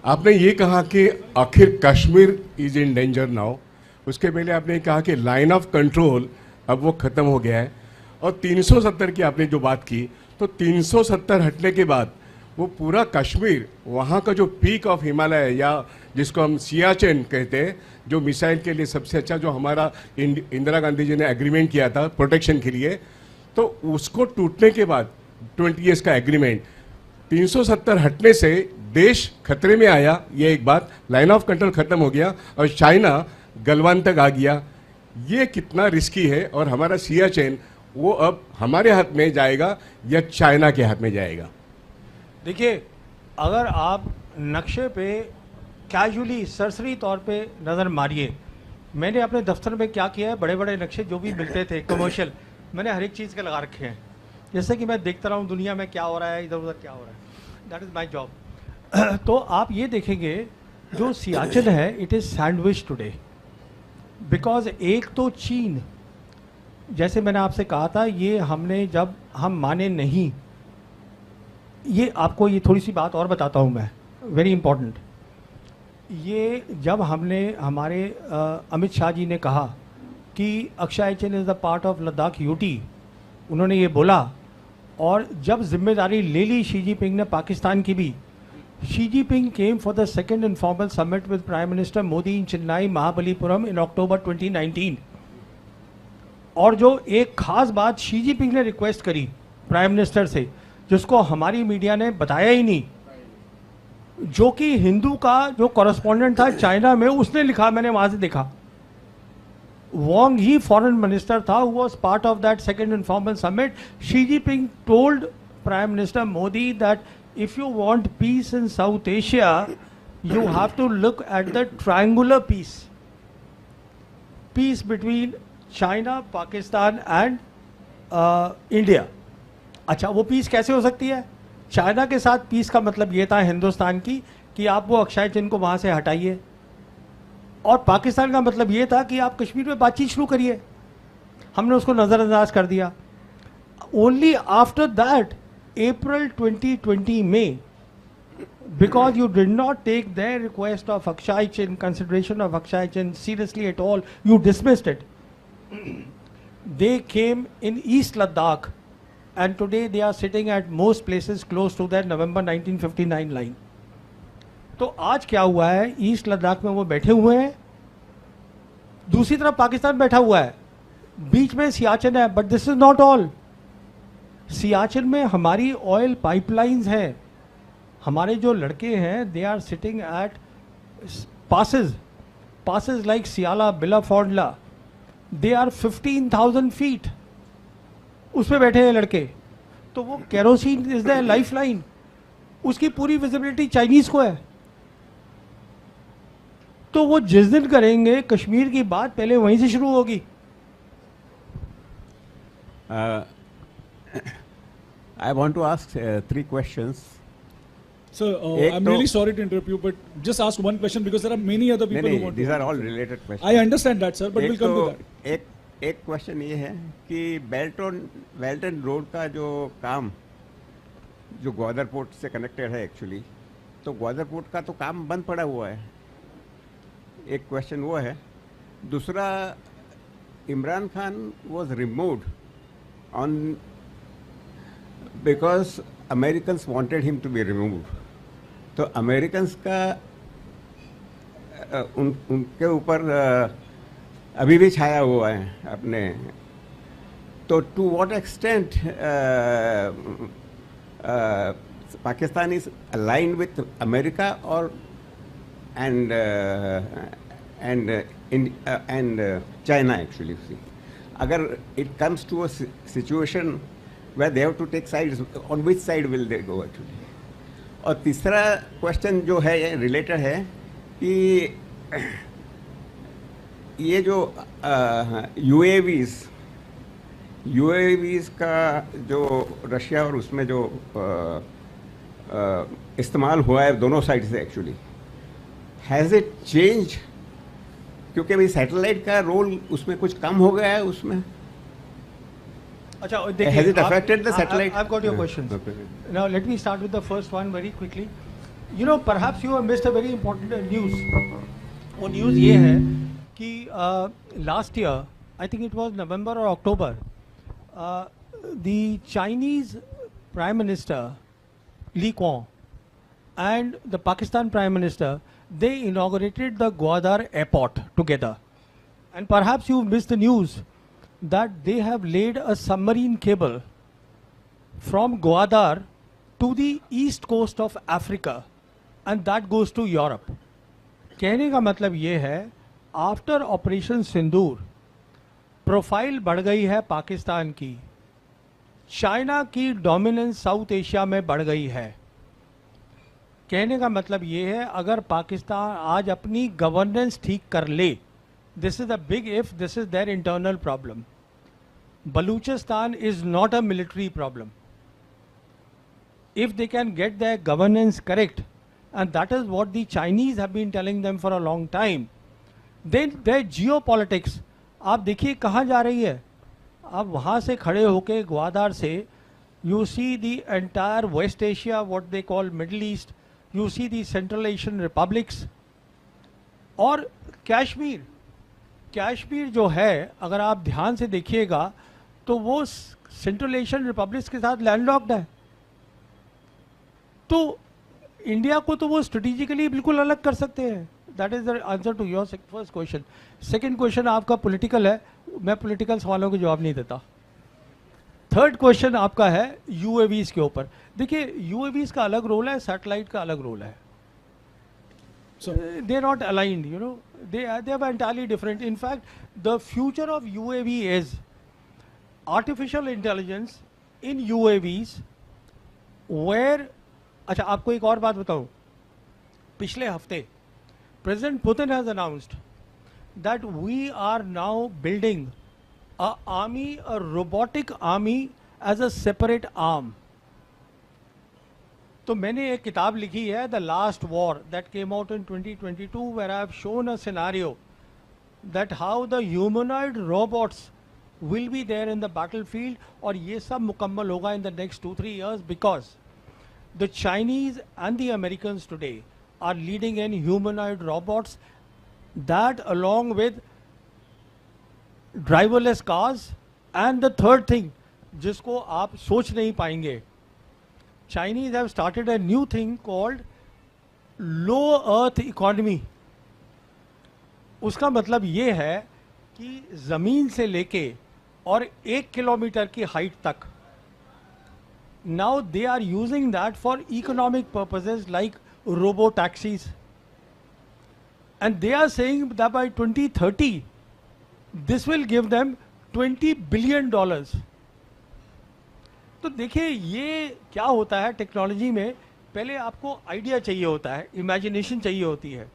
आपने ये कहा कि आखिर Kashmir is in danger now, उसके पहले आपने कहा कि लाइन ऑफ कंट्रोल अब वो ख़त्म हो गया है, और 370 की आपने जो बात की, तो 370 हटने के बाद वो पूरा कश्मीर, वहाँ का जो पीक ऑफ हिमालय या जिसको हम सियाचिन कहते हैं, जो मिसाइल के लिए सबसे अच्छा, जो हमारा इंदिरा गांधी जी ने एग्रीमेंट किया था प्रोटेक्शन के लिए, तो उसको टूटने के बाद 20 ईयर्स का एग्रीमेंट, 370 हटने से देश खतरे में आया, ये एक बात, लाइन ऑफ कंट्रोल खत्म हो गया और चाइना गलवान तक आ गया। ये कितना रिस्की है, और हमारा सियाचिन वो अब हमारे हाथ में जाएगा या चाइना के हाथ में जाएगा? देखिए, अगर आप नक्शे पे कैजुअली सरसरी तौर पे नज़र मारिए, मैंने अपने दफ्तर में क्या किया है, बड़े बड़े नक्शे जो भी मिलते थे कमर्शियल, मैंने हर एक चीज़ के लगा रखे हैं, जैसे कि मैं देखता रहा हूँ दुनिया में क्या हो रहा है, इधर उधर क्या हो रहा है, दैट इज़ माई जॉब। तो आप ये देखेंगे जो सियाचिन है, it is sandwich today, because एक तो चीन, जैसे मैंने आपसे कहा था, ये हमने जब हम माने नहीं, ये आपको ये थोड़ी सी बात और बताता हूँ मैं, वेरी इंपॉर्टेंट। ये जब हमने हमारे अमित शाह जी ने कहा कि Aksai Chin is the part of Ladakh UT, उन्होंने ये बोला, और जब जिम्मेदारी ले ली शी जिनपिंग ने पाकिस्तान की भी, Xi Jinping came for the second informal summit with prime minister Modi in Chennai Mahabalipuram in October 2019। और जो एक खास बात शी जिनपिंग ने रिक्वेस्ट करी प्राइम मिनिस्टर से, जिसको हमारी मीडिया ने बताया ही नहीं, जो कि हिंदू का जो कॉरेस्पॉन्डेंट था चाइना में, उसने लिखा, मैंने वहाँ से देखा, वोंग ही फॉरेन मिनिस्टर था, who was part of that second informal summit. Xi Jinping told prime minister Modi that if you want peace in South Asia, you have to look at the triangular peace, peace between China, Pakistan and India. अच्छा, वो piece कैसे हो सकती है? China के साथ piece का मतलब ये था हिंदुस्तान की कि आप वो अक्षय चिन्ह को वहाँ से हटाइए, और पाकिस्तान का मतलब ये था कि आप कश्मीर में बातचीत शुरू करिए। हमने उसको नज़रअंदाज कर दिया। ओनली आफ्टर दैट अप्रैल 2020 में, because you did not take their request of Akshay Chin, consideration of Akshay Chin seriously at all, you dismissed it. They came in East Ladakh, and today they are sitting at most places close to their November 1959 line. तो आज क्या हुआ है, east Ladakh में वो बैठे हुए हैं, दूसरी तरफ पाकिस्तान बैठा हुआ है, बीच में सियाचिन है, but this is not all. Siachen में हमारी ऑयल पाइपलाइंस हैं, हमारे जो लड़के हैं, they are sitting at passes like सियाला, बिलाफोर्डला, दे आर 15,000 फीट, उस पर बैठे हैं लड़के। तो वो kerosene is the life line, उसकी पूरी विजिबिलिटी चाइनीज को है। तो वो जिस दिन करेंगे कश्मीर की बात, पहले वहीं से शुरू होगी। I want to ask 3 questions. Sir, I'm really sorry to interrupt you, but just ask one question because there are many other people who want these to. are all related questions. I understand that, sir, but we'll come to that. एक question ये है कि belt and road का जो काम, जो Gwadar port से connected है एक्चुअली, तो ग्वादर पोर्ट का तो काम बंद पड़ा हुआ है। एक क्वेश्चन वो है। दूसरा, Imran Khan was removed on because Americans wanted him to be removed. तो अमेरिकन्स का उनके ऊपर अभी भी छाया हुआ है अपने। तो to what extent Pakistan is aligned with America और and China actually. Agar it comes to a situation where they have to take sides, on which side will they go actually? और तीसरा क्वेश्चन जो है ये रिलेटेड है कि ये जो UAVs का जो रशिया और उसमें जो इस्तेमाल हुआ है दोनों साइड से एक्चुअली, हैज़ इट चेंज? क्योंकि भाई सैटेलाइट का रोल उसमें कुछ कम हो गया है उसमें। अच्छा, देखिए, has it affected the satellite? I've got your questions. Now let me start with the first one very quickly. You know, perhaps you have missed a very important news. वो न्यूज़ ये है कि last year, I think it was November or October, the Chinese Prime Minister Li Kuan and the Pakistan Prime Minister, they inaugurated the Gwadar airport together. And perhaps you missed the news that they have laid a submarine cable from Gwadar to the east coast of Africa, and that goes to Europe. कहने का मतलब ये है, after operation सिंदूर profile बढ़ गई है पाकिस्तान की, China की डोमिनेंस साउथ एशिया में बढ़ गई है. कहने का मतलब ये है, अगर पाकिस्तान आज अपनी गवर्नेंस ठीक कर ले, this is a big if, this is their internal problem. Balochistan is not a military problem. If they can get their governance correct, and that is what the Chinese have been telling them for a long time, then their geopolitics, आप देखिए कहाँ जा रही है. आप वहाँ से खड़े होके ग्वादार से, you see the entire West Asia, what they call Middle East, you see the Central Asian republics, और कश्मीर जो है, अगर आप ध्यान से देखिएगा तो वो सेंट्रल एशियन रिपब्लिक्स के साथ लैंडलॉक्ड है. तो इंडिया को तो वो स्ट्रेटेजिकली बिल्कुल अलग कर सकते हैं. That is the answer to your first question. Second question आपका पॉलिटिकल है, मैं पॉलिटिकल सवालों के जवाब नहीं देता. थर्ड क्वेश्चन आपका है यूएवीज के ऊपर. देखिए, यूएवीज का अलग रोल है, सैटेलाइट का अलग रोल है. They are not aligned, you know, they are entirely different. In fact the future of UAV is artificial intelligence in UAVs where. अच्छा, आपको एक और बात बताऊं. पिछले हफ्ते president Putin has announced that we are now building a army, a robotic army as a separate arm. तो मैंने एक किताब लिखी है, the last war, that came out in 2022, where I have shown a scenario that how the humanoid robots will be there in the battlefield. और ये सब मुकम्मल होगा in the next 2-3 years, because the Chinese and the Americans today are leading in humanoid robots, that along with driverless cars, and the third thing जिसको आप सोच नहीं पाएंगे, Chinese have started a new thing called low earth economy. उसका मतलब ये है कि ज़मीन से लेके और 1 किलोमीटर की हाइट तक, now they are using that for economic purposes like robo taxis, and they are saying that by 2030 this will give them $20 billion. तो देखिए ये क्या होता है टेक्नोलॉजी में. पहले आपको आइडिया चाहिए होता है, इमेजिनेशन चाहिए होती है,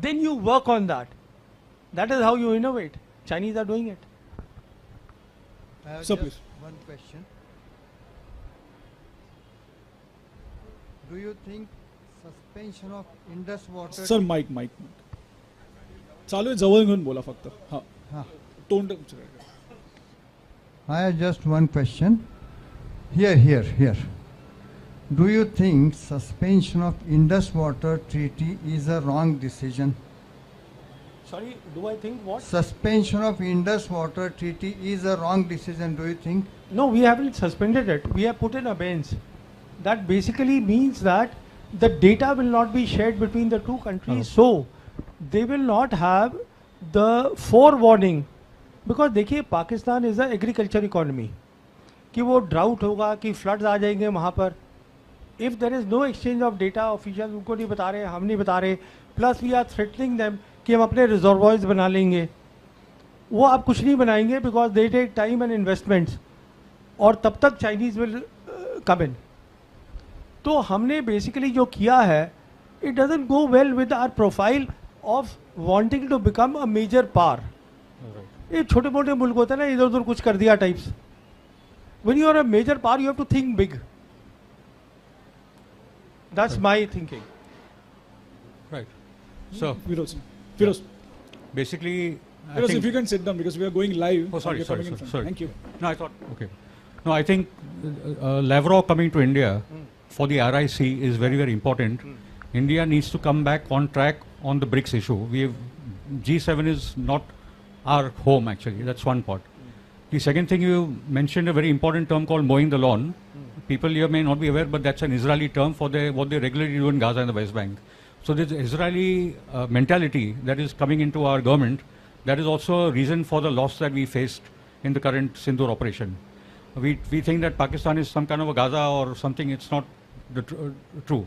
then you work on that. That is how you innovate. Chinese are doing it. I have Sir, just please. one question. Do you think suspension of Indus water? Sir mic चालू आहे, जवळ घेऊन बोला फक्त. हां, हाँ. तोंड. I have just one question. Here. Do you think suspension of Indus water treaty is a wrong decision? Sorry, do I think what? Suspension of Indus water treaty is a wrong decision, do you think? No, we haven't suspended it. We have put in abeyance. That basically means that the data will not be shared between the two countries, so they will not have the forewarning. Because देखिए, Pakistan is a agriculture economy, कि वो drought होगा, कि floods आ जाएंगे वहाँ पर. If there is no exchange of data, official उनको नहीं बता रहे, हम नहीं बता रहे, plus we are threatening them कि हम अपने रिजर्वॉयर्स बना लेंगे. वो आप कुछ नहीं बनाएंगे, because they take time and investments, और तब तक चाइनीज़ विल कम इन. तो हमने बेसिकली जो किया है, it doesn't go well with our profile of wanting to become a major power. ये छोटे मोटे मुल्क होते हैं ना, इधर उधर कुछ कर दिया types. When you are a major power, you have to think big. That's my thinking. Right. So Firoz, basically, I Firoz, think, if you can sit down because we are going live. Oh, sorry, and you're coming in sorry. front. Thank you. No, I thought, okay. No, I think Lavrov coming to India for the RIC is very, very important. India needs to come back on track on the BRICS issue. G7 is not our home actually. That's one part. The second thing, you mentioned a very important term called mowing the lawn. People here may not be aware, but that's an Israeli term for what they regularly do in Gaza and the West Bank. So this Israeli mentality that is coming into our government, that is also a reason for the loss that we faced in the current Sindoor operation. We think that Pakistan is some kind of a Gaza or something. It's not true.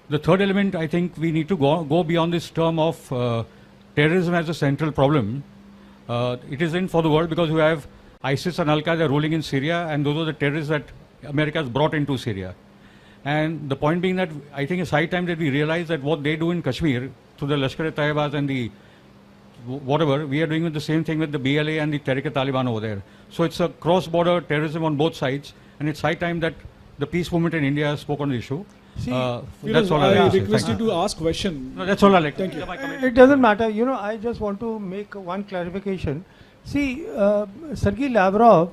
The third element, I think we need to go beyond this term of terrorism as a central problem. It is in for the world because we have ISIS and Al-Qaeda ruling in Syria, and those are the terrorists that America has brought into Syria. And the point being that I think it's high time that we realize that what they do in Kashmir through the Lashkar-e-Taibas and the whatever, we are doing the same thing with the BLA and the Tehrik-e-Taliban over there. So it's a cross-border terrorism on both sides, and it's high time that the peace movement in India spoke on the issue. See, that's all I I'll say. request you Thank you. to ask question. No, that's all I like. Thank you. It doesn't matter. You know, I just want to make one clarification. See, Sergei Lavrov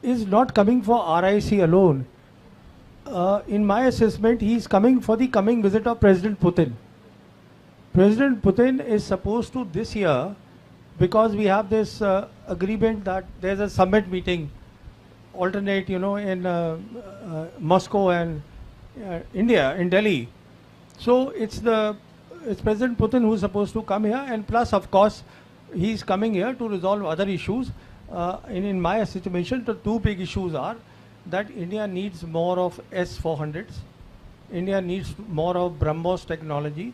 is not coming for RIC alone. In my assessment, he is coming for the coming visit of President Putin. President Putin is supposed to this year, because we have this agreement that there's a summit meeting, alternate, in Moscow and India, in Delhi. So it's President Putin who's supposed to come here, and plus, of course, he's coming here to resolve other issues. In my estimation, the two big issues are that India needs more of S-400s, India needs more of BrahMos technology,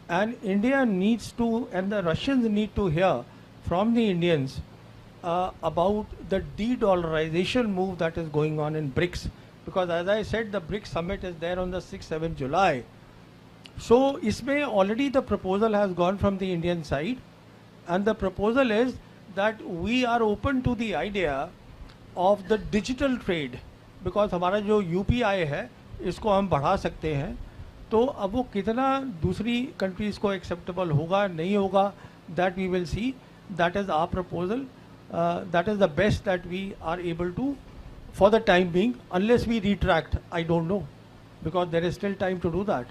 and India needs to, and the Russians need to hear from the Indians about the de-dollarization move that is going on in BRICS. Because as I said, the BRICS summit is there on the 6th-7th July. So, isme already the proposal has gone from the Indian side, and the proposal is that we are open to the idea of the digital trade, because हमारा जो UPI है इसको हम बढ़ा सकते हैं. तो अब वो कितना दूसरी कंट्रीज़ को एक्सेप्टेबल होगा नहीं होगा, that we will see. That is our proposal. That is the best that we are able to for the time being, unless we retract. I don't know, because there is still time to do that.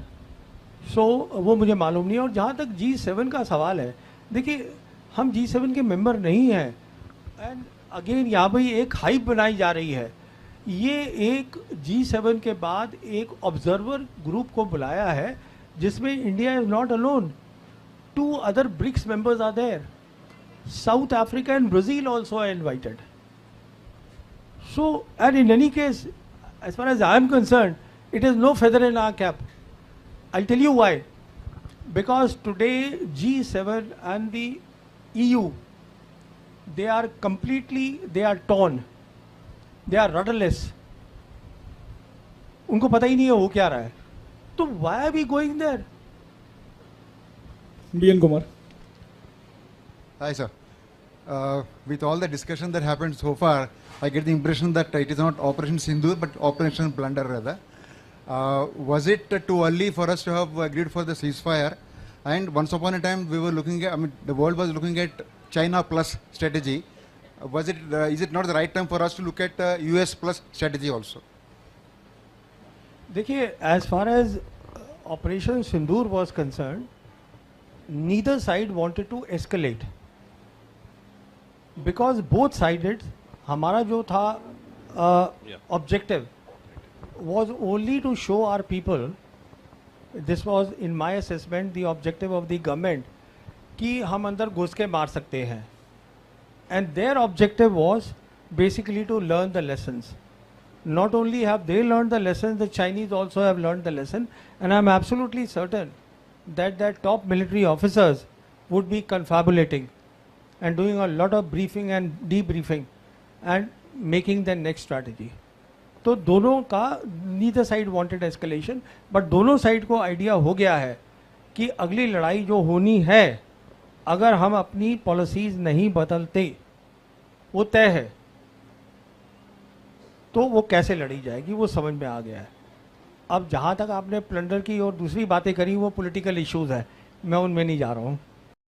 So वो मुझे मालूम नहीं है. और जहाँ तक G7 का सवाल है, देखिए हम G7 के मेंबर नहीं हैं, एंड अगेन यहाँ भाई एक हाइप बनाई जा रही है. ये एक G7 के बाद एक ऑब्जर्वर ग्रुप को बुलाया है जिसमें India is not alone. 2 other BRICS members are there. South Africa and Brazil also are invited. So, and in any case, as far as I am concerned, it is no feather in our cap. I'll tell you why. Because today G7 and the EU, they are torn. They are rudderless. उनको पता ही नहीं है वो क्या रहा है. तो why are we going there? BN Kumar. Hi, sir. With all the discussion that happened so far, I get the impression that it is not Operation Sindoor, but Operation Blunder rather. Was it too early for us to have agreed for the ceasefire? And once upon a time, we were looking at, the world was looking at China plus strategy. Is it not the right time for us to look at US plus strategy also? देखिए, as far as Operation Sindoor was concerned, neither side wanted to escalate, because both sided. हमारा जो था objective was only to show our people. This was, in my assessment, the objective of the government, कि हम अंदर घुस के मार सकते हैं. And their objective was basically to learn the lessons. Not only have they learned the lessons, the Chinese also have learned the lesson, and I'm absolutely certain that their top military officers would be confabulating and doing a lot of briefing and debriefing and making the next strategy. तो दोनों का, neither side wanted escalation, but दोनों side को idea हो गया है कि अगली लड़ाई जो होनी है, अगर हम अपनी पॉलिसीज नहीं बदलते, वो तय है, तो वो कैसे लड़ी जाएगी वो समझ में आ गया है. अब जहाँ तक आपने प्लंडर की और दूसरी बातें करी वो पॉलिटिकल इश्यूज है, मैं उनमें नहीं जा रहा हूँ.